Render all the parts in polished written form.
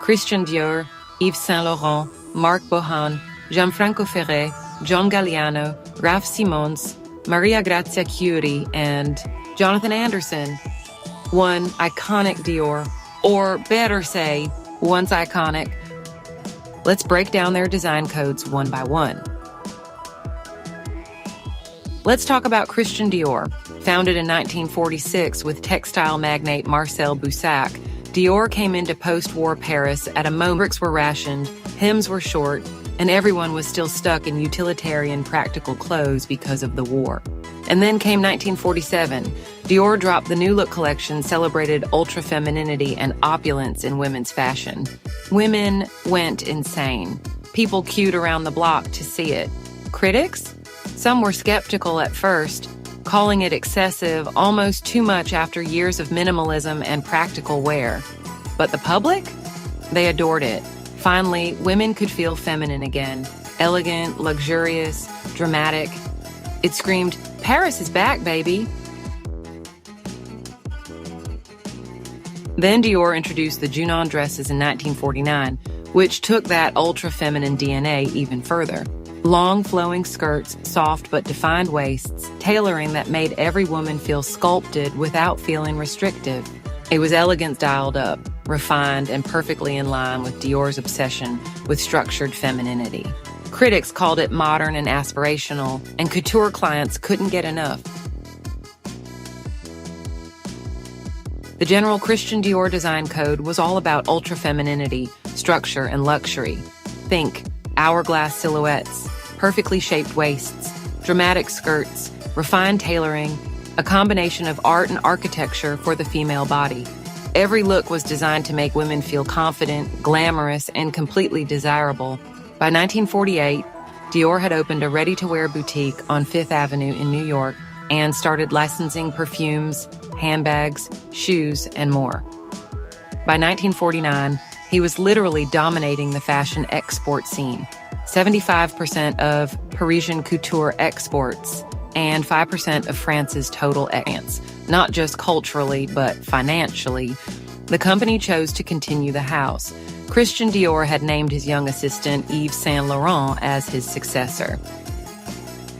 Christian Dior, Yves Saint Laurent, Marc Bohan, Gianfranco Ferré, John Galliano, Raf Simons, Maria Grazia Chiuri, and Jonathan Anderson. One iconic Dior, or better say, once iconic. Let's break down their design codes one by one. Let's talk about Christian Dior. Founded in 1946 with textile magnate Marcel Boussac, Dior came into post-war Paris at a moment bricks were rationed, hems were short, and everyone was still stuck in utilitarian practical clothes because of the war. And then came 1947. Dior dropped the New Look collection, celebrated ultra-femininity and opulence in women's fashion. Women went insane. People queued around the block to see it. Critics? Some were skeptical at first, calling it excessive, almost too much after years of minimalism and practical wear. But the public? They adored it. Finally, women could feel feminine again. Elegant, luxurious, dramatic. It screamed, "Paris is back, baby!" Then Dior introduced the Junon dresses in 1949, which took that ultra-feminine DNA even further. Long flowing skirts, soft but defined waists, tailoring that made every woman feel sculpted without feeling restrictive. It was elegance dialed up, refined, and perfectly in line with Dior's obsession with structured femininity. Critics called it modern and aspirational, and couture clients couldn't get enough. The general Christian Dior design code was all about ultra-femininity, structure, and luxury. Think hourglass silhouettes, perfectly shaped waists, dramatic skirts, refined tailoring, a combination of art and architecture for the female body. Every look was designed to make women feel confident, glamorous, and completely desirable. By 1948, Dior had opened a ready-to-wear boutique on Fifth Avenue in New York and started licensing perfumes, handbags, shoes, and more. By 1949, he was literally dominating the fashion export scene. 75% of Parisian couture exports and 5% of France's total exports. Not just culturally, but financially. The company chose to continue the house. Christian Dior had named his young assistant Yves Saint Laurent as his successor.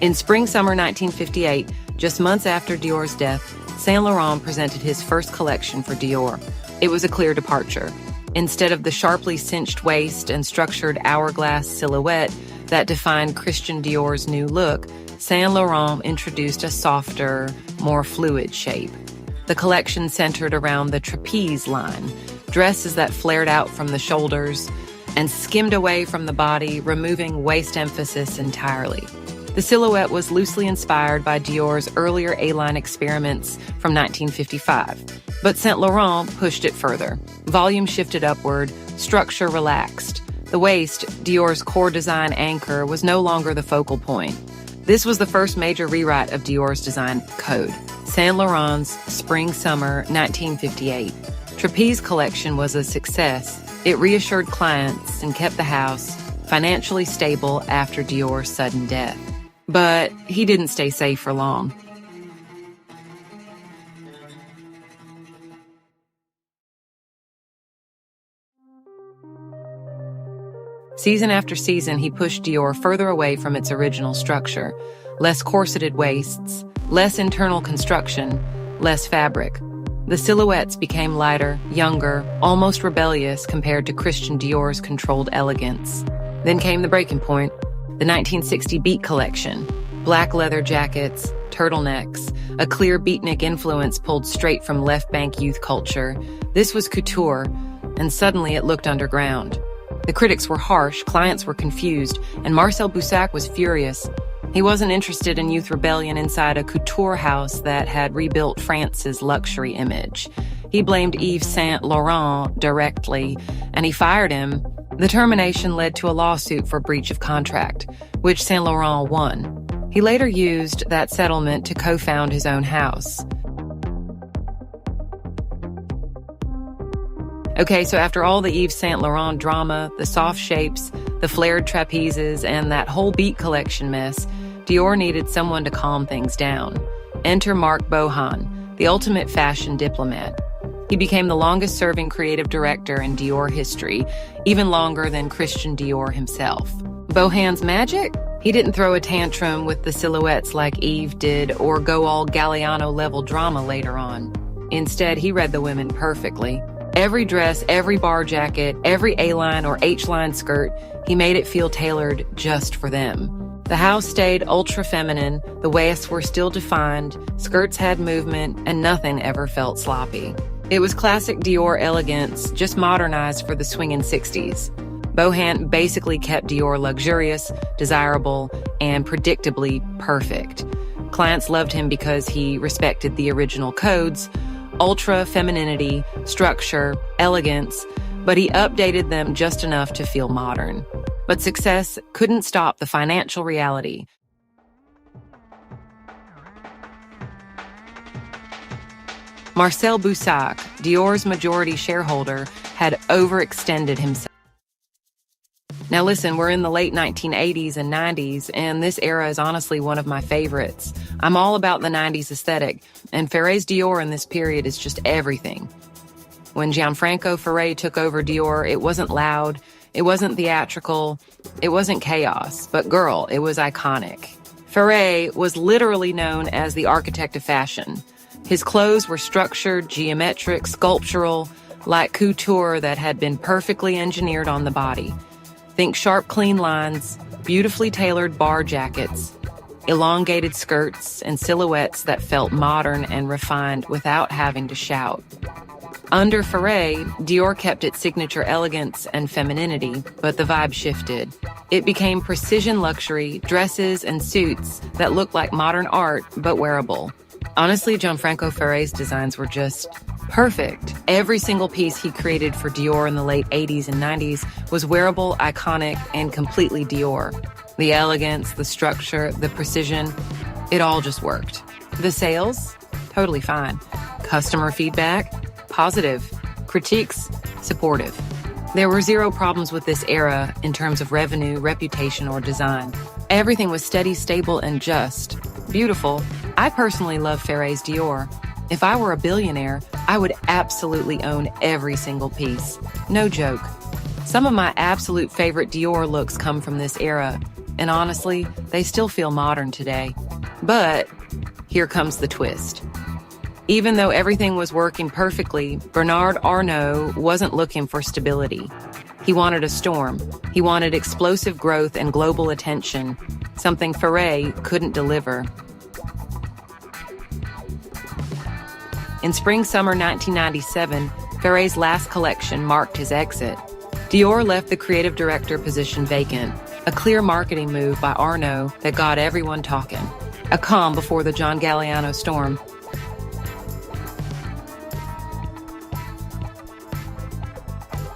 In spring-summer 1958, just months after Dior's death, Saint Laurent presented his first collection for Dior. It was a clear departure. Instead of the sharply cinched waist and structured hourglass silhouette that defined Christian Dior's new look, Saint Laurent introduced a softer, more fluid shape. The collection centered around the trapeze line, dresses that flared out from the shoulders and skimmed away from the body, removing waist emphasis entirely. The silhouette was loosely inspired by Dior's earlier A-line experiments from 1955, but Saint Laurent pushed it further. Volume shifted upward, structure relaxed. The waist, Dior's core design anchor, was no longer the focal point. This was the first major rewrite of Dior's design code, Saint Laurent's Spring-Summer 1958. Trapeze collection was a success. It reassured clients and kept the house financially stable after Dior's sudden death. But he didn't stay safe for long. Season after season, he pushed Dior further away from its original structure. Less corseted waists, less internal construction, less fabric. The silhouettes became lighter, younger, almost rebellious compared to Christian Dior's controlled elegance. Then came the breaking point, the 1960 Beat collection. Black leather jackets, turtlenecks, a clear beatnik influence pulled straight from left bank youth culture. This was couture, and suddenly it looked underground. The critics were harsh, clients were confused, and Marcel Boussac was furious. He wasn't interested in youth rebellion inside a couture house that had rebuilt France's luxury image. He blamed Yves Saint Laurent directly, and he fired him. The termination led to a lawsuit for breach of contract, which Saint Laurent won. He later used that settlement to co-found his own house. Okay, so after all the Yves Saint Laurent drama, the soft shapes, the flared trapezes, and that whole Beat collection mess, Dior needed someone to calm things down. Enter Marc Bohan, the ultimate fashion diplomat. He became the longest-serving creative director in Dior history, even longer than Christian Dior himself. Bohan's magic? He didn't throw a tantrum with the silhouettes like Eve did or go all Galliano-level drama later on. Instead, he read the women perfectly. Every dress, every bar jacket, every A-line or H-line skirt, he made it feel tailored just for them. The house stayed ultra-feminine, the waists were still defined, skirts had movement, and nothing ever felt sloppy. It was classic Dior elegance, just modernized for the swinging 60s. Bohan basically kept Dior luxurious, desirable, and predictably perfect. Clients loved him because he respected the original codes, ultra femininity, structure, elegance, but he updated them just enough to feel modern. But success couldn't stop the financial reality. Marcel Boussac, Dior's majority shareholder, had overextended himself. Now listen, we're in the late 1980s and 90s, and this era is honestly one of my favorites. I'm all about the 90s aesthetic, and Ferré's Dior in this period is just everything. When Gianfranco Ferré took over Dior, it wasn't loud, it wasn't theatrical, it wasn't chaos, but girl, it was iconic. Ferré was literally known as the architect of fashion. His clothes were structured, geometric, sculptural, like couture that had been perfectly engineered on the body. Think sharp, clean lines, beautifully tailored bar jackets, elongated skirts, and silhouettes that felt modern and refined without having to shout. Under Ferré, Dior kept its signature elegance and femininity, but the vibe shifted. It became precision luxury, dresses and suits that looked like modern art, but wearable. Honestly, Gianfranco Ferré's designs were just perfect. Every single piece he created for Dior in the late 80s and 90s was wearable, iconic, and completely Dior. The elegance, the structure, the precision, it all just worked. The sales? Totally fine. Customer feedback? Positive. Critiques? Supportive. There were zero problems with this era in terms of revenue, reputation, or design. Everything was steady, stable, and just. Beautiful. I personally love Ferré's Dior. If I were a billionaire, I would absolutely own every single piece. No joke. Some of my absolute favorite Dior looks come from this era, and honestly, they still feel modern today. But here comes the twist. Even though everything was working perfectly, Bernard Arnault wasn't looking for stability. He wanted a storm. He wanted explosive growth and global attention, something Ferré couldn't deliver. In spring-summer 1997, Ferré's last collection marked his exit. Dior left the creative director position vacant, a clear marketing move by Arnault that got everyone talking. A calm before the John Galliano storm.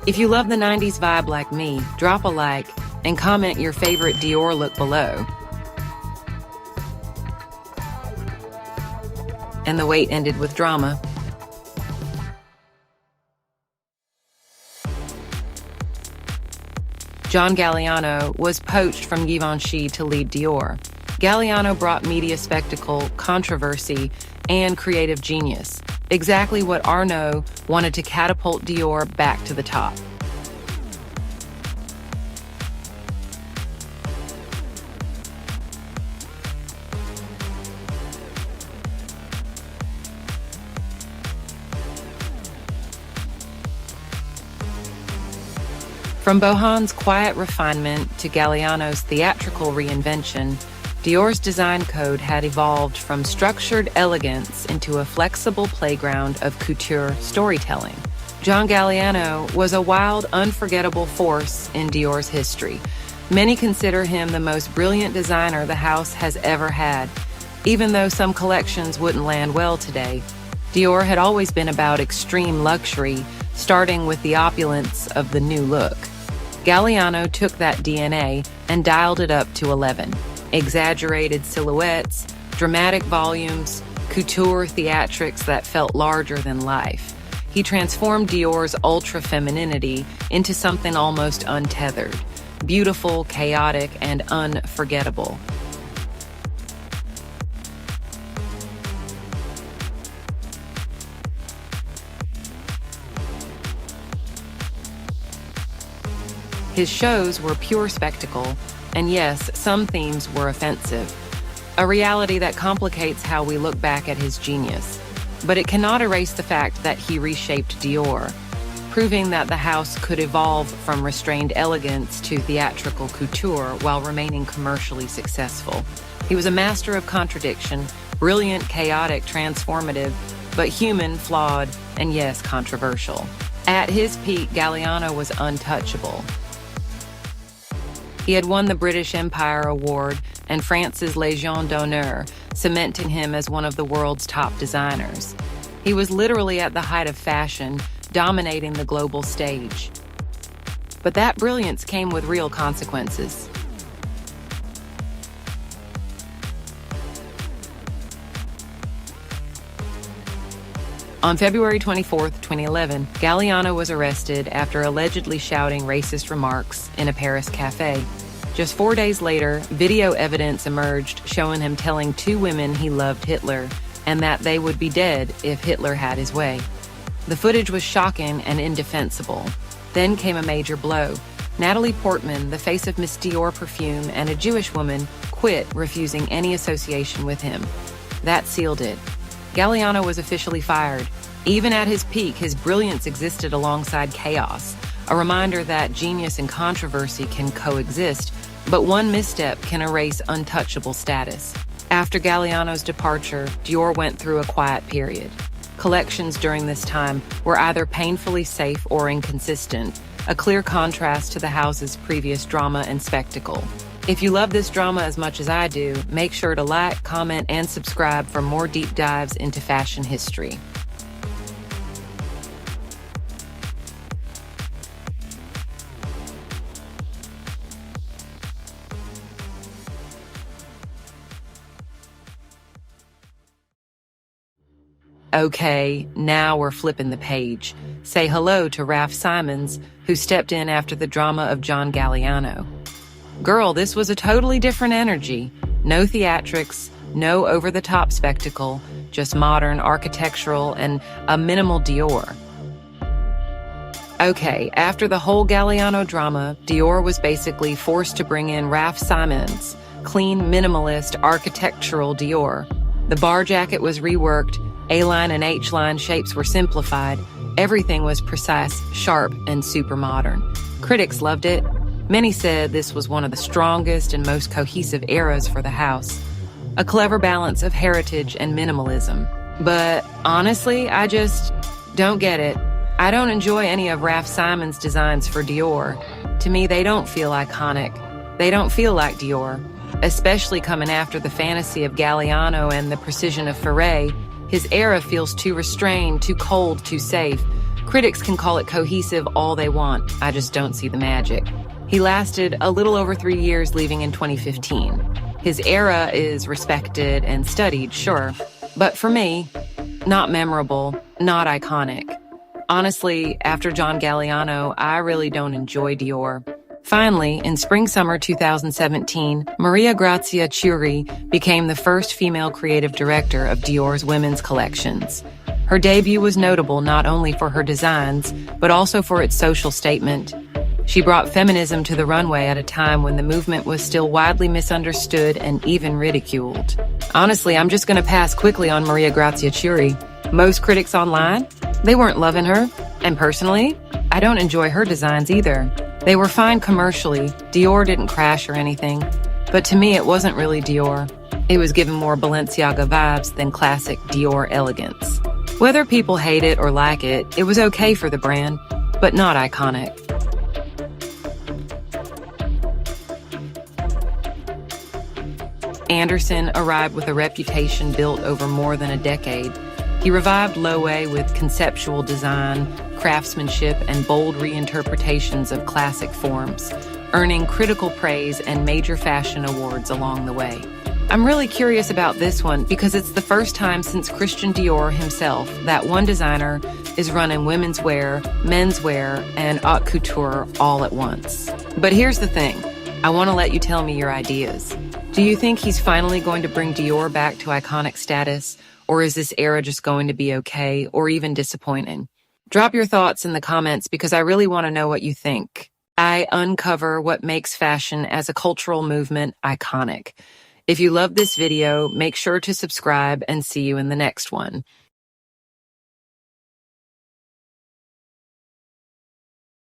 If you love the 90s vibe like me, drop a like and comment your favorite Dior look below. And the wait ended with drama. John Galliano was poached from Givenchy to lead Dior. Galliano brought media spectacle, controversy, and creative genius. Exactly what Arnault wanted to catapult Dior back to the top. From Bohan's quiet refinement to Galliano's theatrical reinvention, Dior's design code had evolved from structured elegance into a flexible playground of couture storytelling. John Galliano was a wild, unforgettable force in Dior's history. Many consider him the most brilliant designer the house has ever had. Even though some collections wouldn't land well today, Dior had always been about extreme luxury, starting with the opulence of the new look. Galliano took that DNA and dialed it up to 11. Exaggerated silhouettes, dramatic volumes, couture theatrics that felt larger than life. He transformed Dior's ultra-femininity into something almost untethered, beautiful, chaotic, and unforgettable. His shows were pure spectacle, and yes, some themes were offensive. A reality that complicates how we look back at his genius. But it cannot erase the fact that he reshaped Dior, proving that the house could evolve from restrained elegance to theatrical couture while remaining commercially successful. He was a master of contradiction, brilliant, chaotic, transformative, but human, flawed, and yes, controversial. At his peak, Galliano was untouchable. He had won the British Empire Award and France's Légion d'honneur, cementing him as one of the world's top designers. He was literally at the height of fashion, dominating the global stage. But that brilliance came with real consequences. On February 24, 2011, Galliano was arrested after allegedly shouting racist remarks in a Paris cafe. Just 4 days later, video evidence emerged showing him telling two women he loved Hitler and that they would be dead if Hitler had his way. The footage was shocking and indefensible. Then came a major blow. Natalie Portman, the face of Miss Dior perfume and a Jewish woman, quit, refusing any association with him. That sealed it. Galliano was officially fired. Even at his peak, his brilliance existed alongside chaos, a reminder that genius and controversy can coexist, but one misstep can erase untouchable status. After Galliano's departure, Dior went through a quiet period. Collections during this time were either painfully safe or inconsistent, a clear contrast to the house's previous drama and spectacle. If you love this drama as much as I do, make sure to like, comment, and subscribe for more deep dives into fashion history. Okay, now we're flipping the page. Say hello to Raf Simons, who stepped in after the drama of John Galliano. Girl, this was a totally different energy. No theatrics, no over-the-top spectacle, just modern, architectural, and a minimal Dior. Okay, after the whole Galliano drama, Dior was basically forced to bring in Raf Simons, clean, minimalist, architectural Dior. The bar jacket was reworked, A-line and H-line shapes were simplified, everything was precise, sharp, and super modern. Critics loved it. Many said this was one of the strongest and most cohesive eras for the house. A clever balance of heritage and minimalism. But honestly, I just don't get it. I don't enjoy any of Raf Simons' designs for Dior. To me, they don't feel iconic. They don't feel like Dior. Especially coming after the fantasy of Galliano and the precision of Ferré, his era feels too restrained, too cold, too safe. Critics can call it cohesive all they want. I just don't see the magic. He lasted a little over 3 years, leaving in 2015. His era is respected and studied, sure, but for me, not memorable, not iconic. Honestly, after John Galliano, I really don't enjoy Dior. Finally, in spring-summer 2017, Maria Grazia Chiuri became the first female creative director of Dior's women's collections. Her debut was notable not only for her designs, but also for its social statement. She brought feminism to the runway at a time when the movement was still widely misunderstood and even ridiculed. Honestly, I'm just going to pass quickly on Maria Grazia Chiuri. Most critics online, they weren't loving her. And personally, I don't enjoy her designs either. They were fine commercially. Dior didn't crash or anything. But to me, it wasn't really Dior. It was given more Balenciaga vibes than classic Dior elegance. Whether people hate it or like it, it was okay for the brand, but not iconic. Anderson arrived with a reputation built over more than a decade. He revived Loewe with conceptual design, craftsmanship, and bold reinterpretations of classic forms, earning critical praise and major fashion awards along the way. I'm really curious about this one because it's the first time since Christian Dior himself that one designer is running women's wear, men's wear, and haute couture all at once. But here's the thing. I want to let you tell me your ideas. Do you think he's finally going to bring Dior back to iconic status? Or is this era just going to be okay or even disappointing? Drop your thoughts in the comments because I really want to know what you think. I uncover what makes fashion as a cultural movement iconic. If you love this video, make sure to subscribe and see you in the next one.